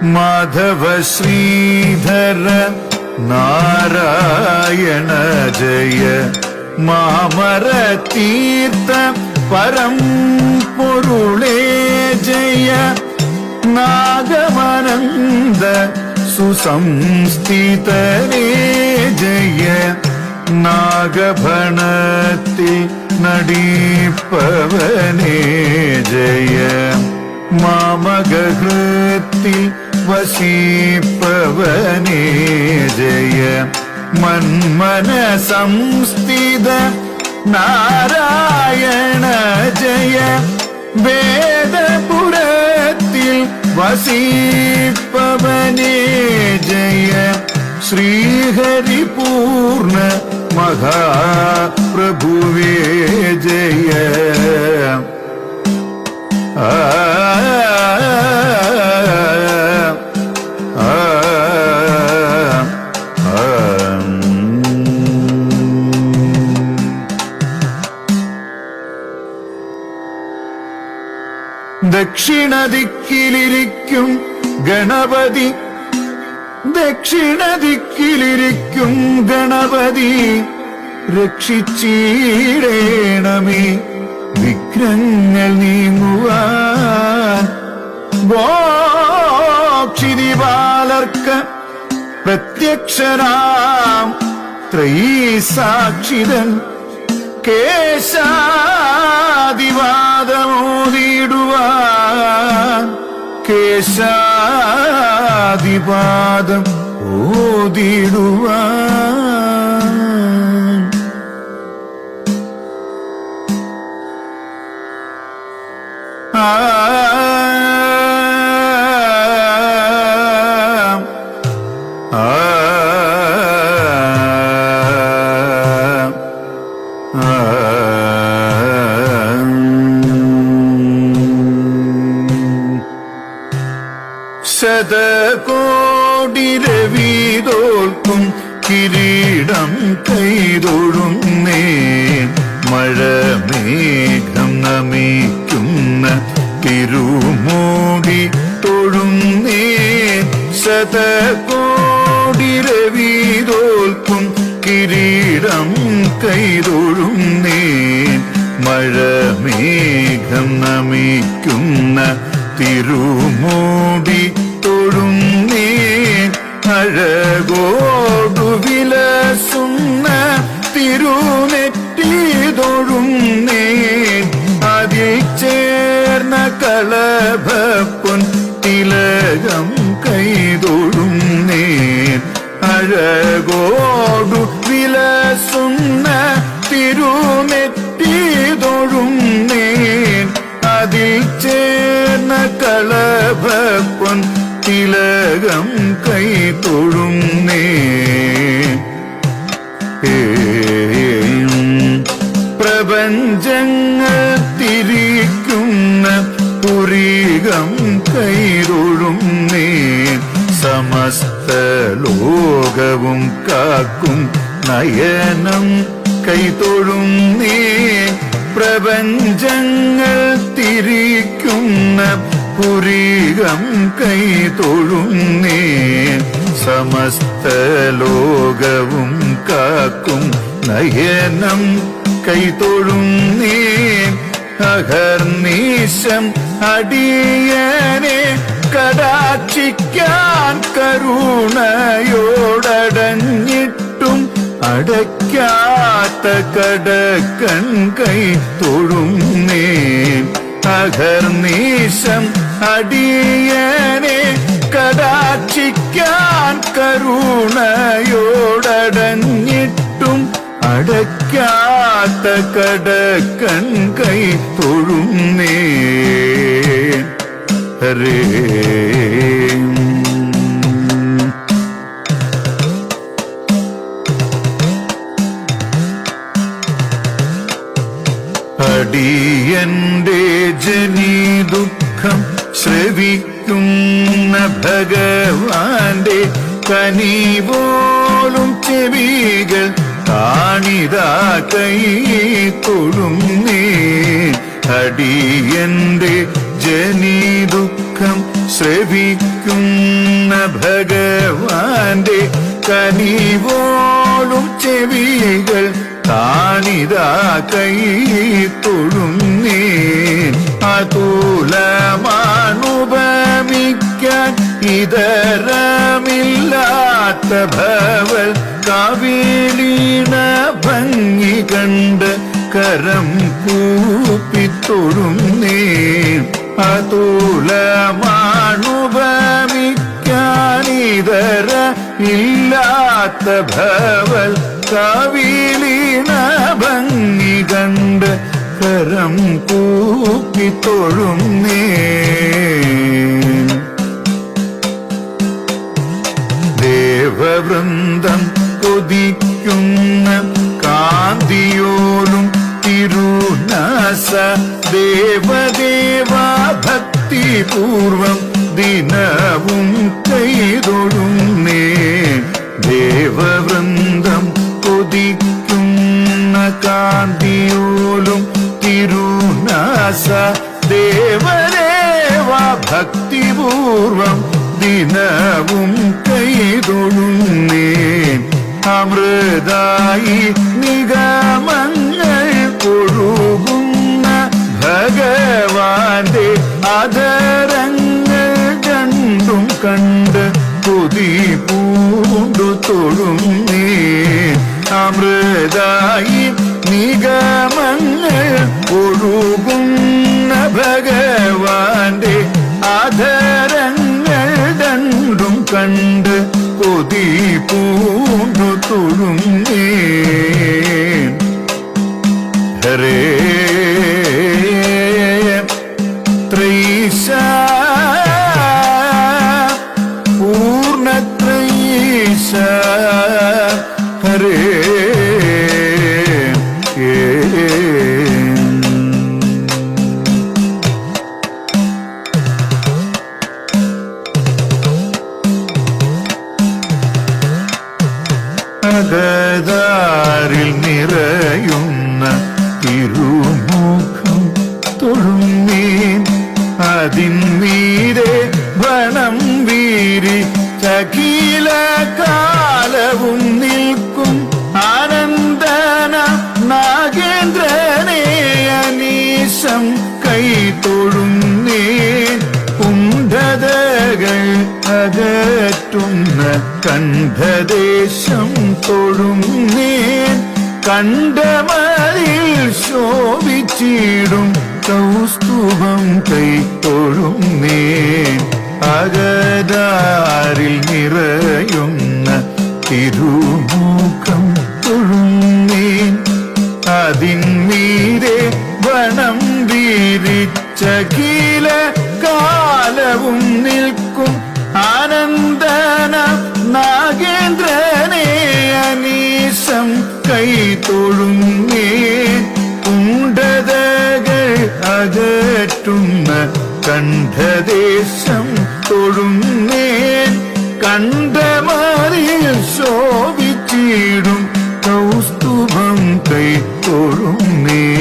മാധവ ശ്രീധര നാരായണ ജയ മാമര തീർത്ഥ പരം പൊരുളേ ജയ നാഗമനന്ദ സുസംസ്ഥിതരേ ജയ നാഗഭണത്തിൽ നടീപ്പവനേ ജയ മാമകഹൃത്തിൽ വസീപ്പവനേ ജയ മന്മന സംസ്ഥിത നാരായണ ജയ വേദപുരത്തിൽ വസീപ്പവനേ ജയ ശ്രീഹരിപൂർണ മഹാപ്രഭുവേ ജയ ദക്ഷിണദിക്കിലിരിക്കും ഗണപതി ദക്ഷിണദിക്കിലിരിക്കും ഗണപതി രക്ഷിച്ചിടേണമേ വിഘ്നങ്ങൾ നീങ്ങുവാൻ ഗോക്ഷിതിപാലർക്ക് പ്രത്യക്ഷരാം ത്രയീസാക്ഷിതൻ കേശാദിവാദമോദിടുവാൻ കേശാദിപാദം ഓതിടുവാൻ ശതകോടി രവിതോൽക്കും കിരീടം കൈതൊഴുന്നേ മഴമേഘം നമിക്കുന്ന തിരുമോടി തൊഴുന്നേ ശതകോടി രവിതോൽക്കും കിരീടം കൈതൊഴുന്നേ മഴമേഘം നമിക്കുന്ന തിരുമോടി തൊഴുന്നേ അഴകോടു വിലസുന്ന തിരുനെറ്റി തൊഴുന്നേ അതിൽ ചേർന്ന കളഭപ്പൊൻ തിലകം കൈതൊഴുന്നേ അഴകോടു വിലസുന്ന തിരുനെറ്റി തൊഴുന്നേ അതിൽ ചേർന്ന കളഭപ്പൊൻ തിലകം കൈതൊഴുന്നേ പ്രപഞ്ചങ്ങൾ തിരിക്കുന്ന പുരീകം കൈതൊഴുന്നേ സമസ്ത ലോകവും കാക്കും നയനം കൈതൊഴുന്നേ പ്രപഞ്ചങ്ങൾ തിരിക്കുന്ന പുരീകം കൈതൊഴുന്നേ സമസ്ത ലോകവും കാക്കും നയനം കൈതൊഴുന്നേ അഹർനിശം അടിയനെ കടാക്ഷിക്കാൻ കരുണയോടടഞ്ഞിട്ടും അടയ്ക്കാത്ത കടക്കൺ കൈ തൊഴുന്നേ അഹർനിശം അടിയനെ കടാക്ഷിക്കാൻ കരുണയോടടഞ്ഞിട്ടും അടയ്ക്കാത്ത കടക്കൺ കൈ തൊഴുന്നേ ഹരേ അടിയന്റെ ജനി ദുഃഖം ശ്രവിക്കുന്ന ഭഗവാന്റെ കനിവോളും ചെവികൾ കാണിതാ കൈ തൊഴുന്നേ അടിയന്റെ ജനി ദുഃഖം ശ്രവിക്കുന്ന ഭഗവാന്റെ കനിവോളും ചെവികൾ താണിതാ കൈ തൊഴുന്നേൻ. അതുലമാണുപമിക്കാൻ ഇതരമില്ലാത്ത ഭവൽ കാവേലീണ ഭംഗി കണ്ട് കരം കൂപ്പിത്തൊഴുന്നേൻ. അതുലമാണുപമിക്കാനിതര ഇല്ലാത്ത ഭവൽ കാവിലീണ ഭംഗി കണ്ട് കരം കൂപ്പിത്തൊഴുന്നേൻ. ദേവവൃന്ദം കൊതിക്കുന്ന കാന്തിയോലും തിരുനാസ ദേവദേവ ഭക്തിപൂർവം ദിനവും കൈതൊഴുന്നേൻ. ദേവവൃന്ദം കൊതിക്കുന്ന കാന്തിയോലും തിരുനാസ ദേവദേവ ഭക്തിപൂർവം ദിനവും കൈതൊഴുന്നേൻ. അമൃതായി നിഗമങ്ങൾ ഒഴുകുന്ന ഭഗവാന്റെ ആദരങ്ങൾ രണ്ടും കണ്ട് കൊതി പൂണ്ടു തൊഴുന്നേൻ. അമൃതായി നിഗമങ്ങൾ ഒഴുകുന്ന ഭഗവാന്റെ ആദരങ്ങൾ രണ്ടും കണ്ട് കൊതി പൂണ്ടു തൊഴുന്നേൻ. ഹരേ ത്രൈശ പൂർണ്ണത്രൈശ ഹരേ അകതാരിൽ നിറയുന്ന തിരുമുഖം തൊഴുന്നേൻ. അതിന്മീരെ വണം വീരി ചകില കാലവും നിൽക്കും ആനന്ദന നാഗേന്ദ്രനെ അനീശം കൈ തൊഴുന്നേൻ. കുണ്ഠതകൾ അകറ്റുന്ന കണ്ഠദേശം തൊഴുന്നേൻ. കണ്ഠമതിൽ ശോഭിച്ചിടും കൗസ്തുഭം കൈ തൊഴുന്നേൻ. അകതാരിൽ നിറയുന്ന തിരുമുഖം തൊഴുന്നേൻ. അതിന്മീരെ വണം വീരിച്ചകില കാലവും നിൽക്കും ആനന്ദന നാഗേന്ദ്രനെ അനീശം കൈ തൊഴുന്നേൻ. കുണ്ഠതകൾ അകറ്റുന്ന കണ്ഠദേശം തൊഴുന്നേൻ. കണ്ഠമറിയിൽ ശോഭിച്ചിടും കൗസ്തുഭം കൈ തൊഴുന്നേൻ.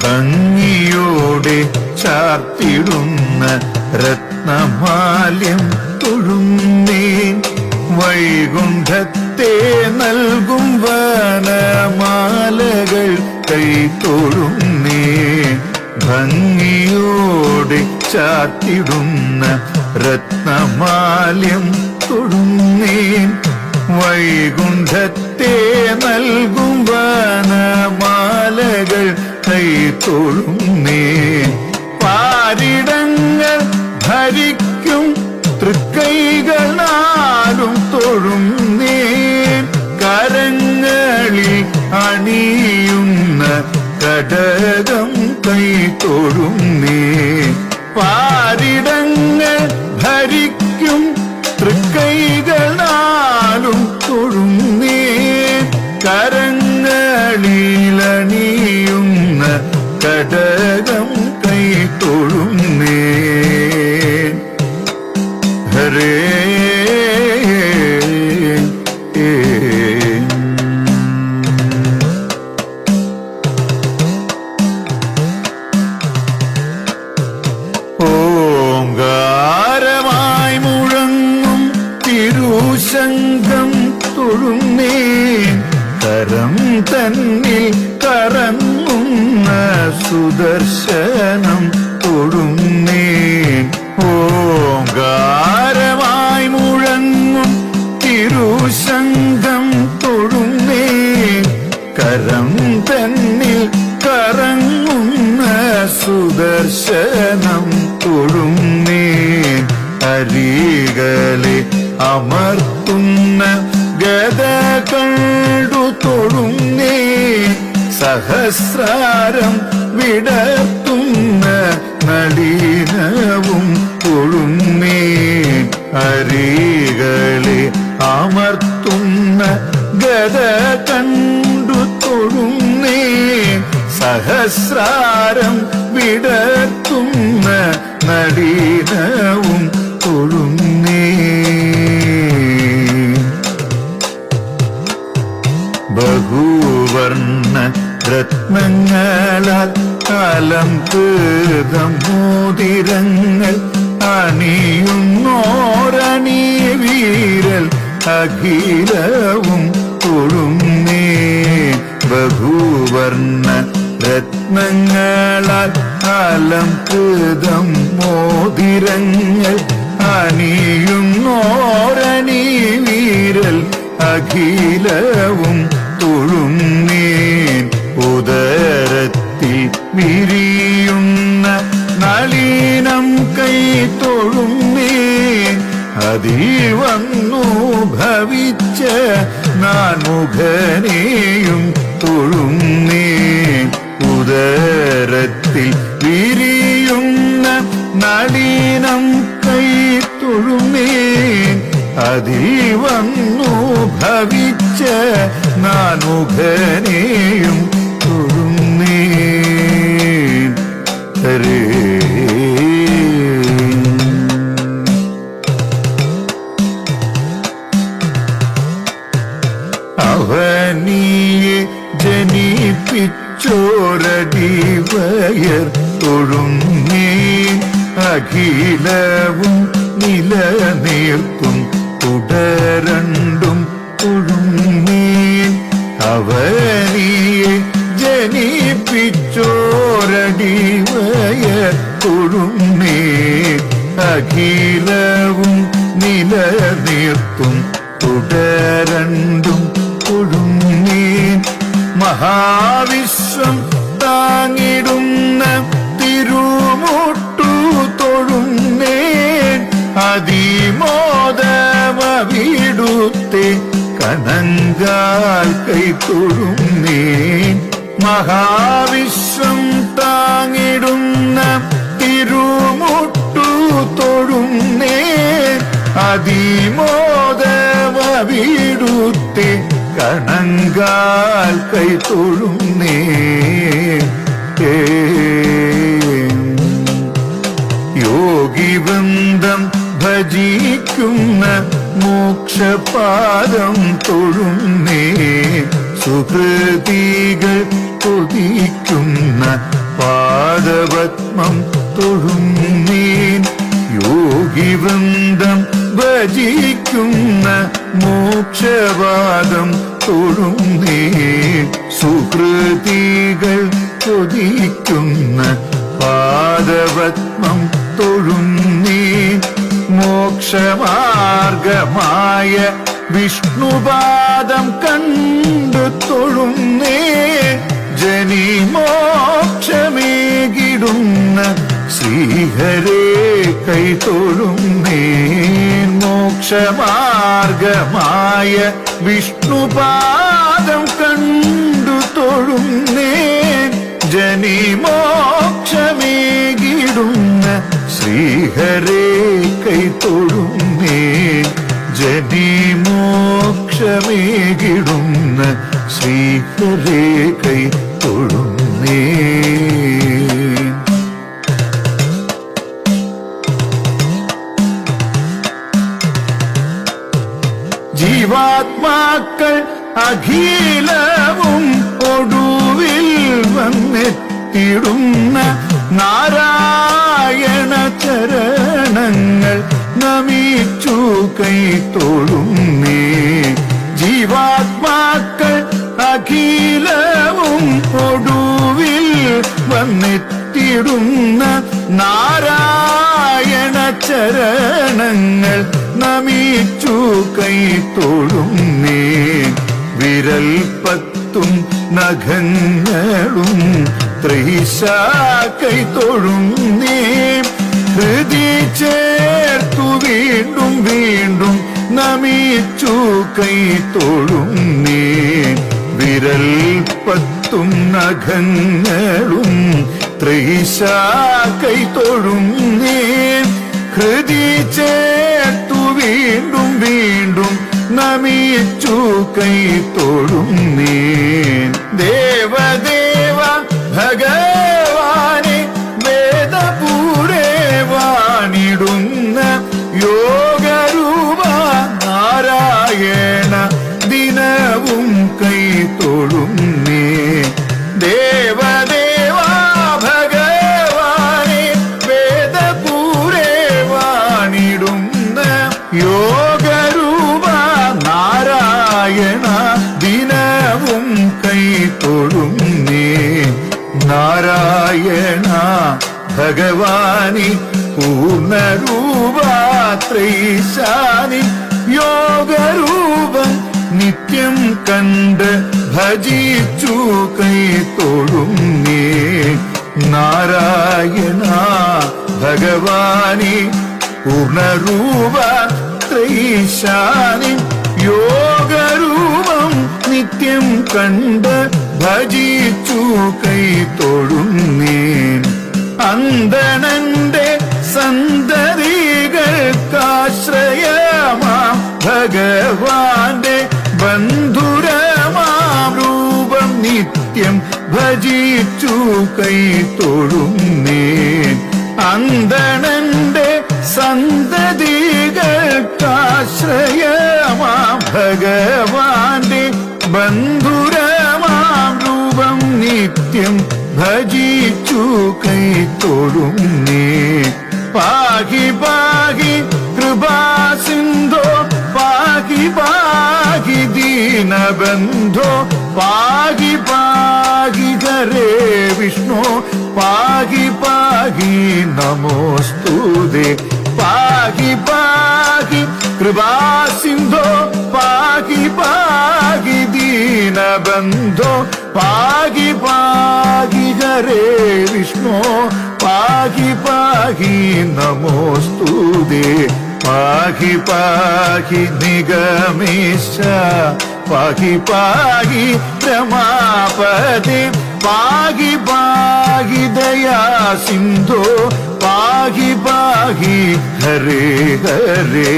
ഭംഗിയോടെ ചാർത്തിടുന്ന രത്നമാല്യം തൊഴുന്നേൻ. വൈകുണ്ഠത്തെ നൽകും വനമാലകൾ കൈ തൊഴുന്നേൻ. ഭംഗിയോടെ ചാർത്തിടുന്ന രത്നമാല്യം തൊഴുന്നേൻ. വൈകുണ്ഠത്തെ നൽകും വനമാലകൾ കൈ തൊഴുന്നേൻ. പാരിടങ്ങൾ ഭരിക്കും തൃക്കൈകൾ നാലും തൊഴുന്നേൻ. കരങ്ങളിൽ അണിയുന്ന കടകം കൈ തൊഴുന്നേൻ. പാരിടങ്ങൾ ഭരിക്കും തൃക്കൈകൾ നാലും തൊഴുന്നേൻ. കരങ്ങളിലണിയുന്ന കടകം കൈ തൊഴുന്നേൻ. ഹരേ തന്നിൽ കറങ്ങുന്ന സുദർശനം തൊഴുന്നേൻ. ഓങ്കാരമായി മുഴങ്ങും തിരുശങ്കം തൊഴുന്നേൻ. കരം തന്നിൽ കറങ്ങുന്ന സുദർശനം തൊഴുന്നേൻ. അരികളെ അമർത്തുന്ന ഗദ കണ്ടു തൊഴുന്നേൻ. സഹസ്രാരം വിടർത്തുന്ന നളിനവും തൊഴുന്നേൻ. അരികളെ അമർത്തുന്ന ഗദ കണ്ടു തൊഴുന്നേൻ. സഹസ്രാരം വിടർത്തുന്ന നളിനവും തൊഴുന്നേൻ. ബഹുവർണ്ണ രത്നങ്ങളാൽ അലംകൃതം മോതിരങ്ങൾ അണിയുന്നോരണി വീരൽ അഖിലവും തൊഴുന്നേൻ. ബഹുവർണ്ണ രത്നങ്ങളാൽ അലംകൃതം മോതിരങ്ങൾ അണിയുന്നോരണി വീരൽ അഖിലവും തൊഴുന്നേൻ. ഉദരത്തിൽ വിരിയുന്ന നളിനം കൈ തൊഴുന്നേൻ. അതിൽ വന്നു ഭവിച്ച നാൻമുഖനെയും തൊഴുന്നേൻ. ഉദരത്തിൽ വിരിയുന്ന നളിനം കൈ തൊഴുന്നേൻ. അതിൽ വന്നു ഭവിച്ച നാൻമുഖനെയും തൊഴുന്നേൻ. ഹരേ അവനിയെ ജനിപ്പിച്ചോരടിവയർ തൊഴുന്നേൻ. അഖിലവും നിലനിർത്തും തുടരണ്ടും തൊഴുന്നേൻ. അവനിയെ ജനിപ്പിച്ചോരടിവയർ തൊഴുന്നേൻ. അഖിലവും നിലനിർത്തും തുടരണ്ടും തൊഴുന്നേൻ. മഹാവിശ്വം താങ്ങിടുന്ന തിരുമുട്ടു തൊഴുന്നേൻ. അതിമോദമവിടുത്തെ കണങ്കാൽ കൈ തൊഴുന്നേൻ. മഹാവിശ്വം താങ്ങിടുന്ന തിരുമുട്ടു തൊഴുന്നേൻ. അതിമോദമവിടുത്തെ കണങ്കാൽ കൈ തൊഴുന്നേൻ. യോഗിവൃന്ദം ഭജിക്കുന്ന മോക്ഷപാദം തൊഴുന്നേൻ. സുഹൃതികൾ കൊതിക്കുന്ന പാദപത്മം തൊഴുന്നേൻ. യോഗിവൃന്ദം ഭജിക്കുന്ന മോക്ഷപാദം തൊഴുന്നേൻ. സുഹൃതികൾ കൊതിക്കുന്ന പാദപത്മം തൊഴുന്നേൻ. മോക്ഷമാർഗമായ വിഷ്ണുപാദം കണ്ടു തൊഴുന്നേൻ. ജനിമോക്ഷമേകിടുന്ന ശ്രീഹരേ കൈ തൊഴുന്നേൻ. മോക്ഷമാർഗമായ വിഷ്ണുപാദം കണ്ടു തൊഴുന്നേൻ. ജനിമോക്ഷമേകിടുന്ന ശ്രീഹരേ കൈ തൊഴുന്നേൻ. ജനിമോക്ഷമേകിടുന്ന ശ്രീഹരേ കൈ തൊഴുന്നേൻ. ജീവാത്മാക്കൾ അഖിലവും ഒടുവിൽ വന്നെത്തിടുന്ന നാരായണ ചരണങ്ങൾ നമിച്ചു കൈ തൊഴുന്നേ. ജീവാത്മാക്കൾ അഖിലവും ഒടുവിൽ വന്നെത്തിടുന്ന നാരായണ ചരണങ്ങൾ നമിച്ചു കൈ തൊഴുന്നേ. വിരൽ പത്തും നഖങ്ങളും ത്രൈശാക്കൈ തൊഴുന്നേ. ഹൃദി ചേർത്തു വീണ്ടും വീണ്ടും നമിച്ചു കൈ തൊഴുന്നേ. വിരൽ പത്തും നഖങ്ങളും ത്രൈശാക്കൈ തൊഴുന്നേ. ഹൃദി ചേർത്തു വീണ്ടും വീണ്ടും നമിച്ചു കൈ തൊഴുന്നേ. ദേവദേവ ഭഗവാനെ വേദപൂരേ വാണിടുന്ന യോഗരൂപ നാരായണ ദിനവും കൈ തൊഴുന്നേ. ദേവദേവ ഭഗവാനെ വേദപൂരേ വാണിടുന്ന യോഗരൂപ നാരായണ ദിനവും കൈ തൊഴുന്നേ. നാരായണ ഭഗവാനി പൂർണ്ണരൂപാത്രൈശാനി യോഗരൂപം നിത്യം കണ്ട് ഭജിച്ചു കൈ തൊഴുന്നേ. നാരായണ ഭഗവാനി പൂർണ്ണരൂപാത്രൈശാനി യോഗരൂപം നിത്യം കണ്ട് ഭജിച്ചു കൈ തൊഴുന്നേ. അന്തണന്റെ സന്തതികൾക്കാശ്രയമാം ഭഗവാന്റെ ബന്ധുരമാം രൂപം നിത്യം ഭജിച്ചു കൈ തൊഴുന്നേ. അന്തണന്റെ സന്തതികൾക്കാശ്രയമാം ഭഗവാന്റെ ബന്ധുരമാം രൂപം നിത്യം ഭജിച്ചു കൈ തൊഴുന്നേ. പാഹി പാഹി കൃപാസിന്ധോ പാഹി പാഹി ദീനബന്ധോ പാഹി പാഹി ഹരേ വിഷ്ണു പാഹി പാഹി നമോസ്തുതേ. പാഹി പാഹി കൃപാസിന്ധോ പാഹി പാഹി ദീനബന്ധോ പാഹി പാഹി ഹരേ വിഷ്ണു പാഹി പാഹി നമോസ്തുതേ. പാഹി പാഹി നിഗമേശ പാഹി പാഹി രമാപദേ. പാഹി പാഹി ദയാ സിന്ധോ പാഹി പാഹി ഹരേ ഹരേ.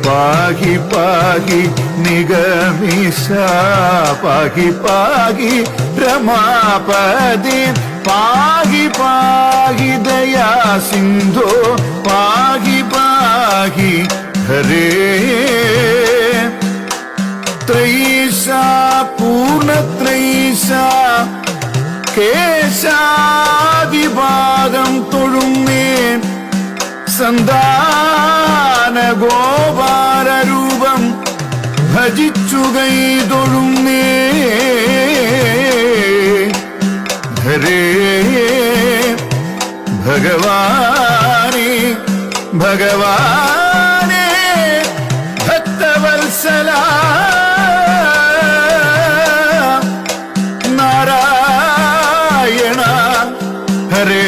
പാഹി പാഹി നിഗമേശ പാഹി പാഹി രമാപദേ. പാഹി പാഹി ദയാ സിന്ധോ പാഹി പാഹി ഹരേ. ത്രൈശ പൂർണ്ണത്രൈശ കേശാദിപാദം തൊഴുന്നേ. സന്താന ഗോപാലരൂപം ഭജിച്ചു കൈ തൊഴുന്നേ. ഹരേ ഭഗവാനെ ഭഗവാനെ ഭക്തവത്സല നാരായണ ഹരേ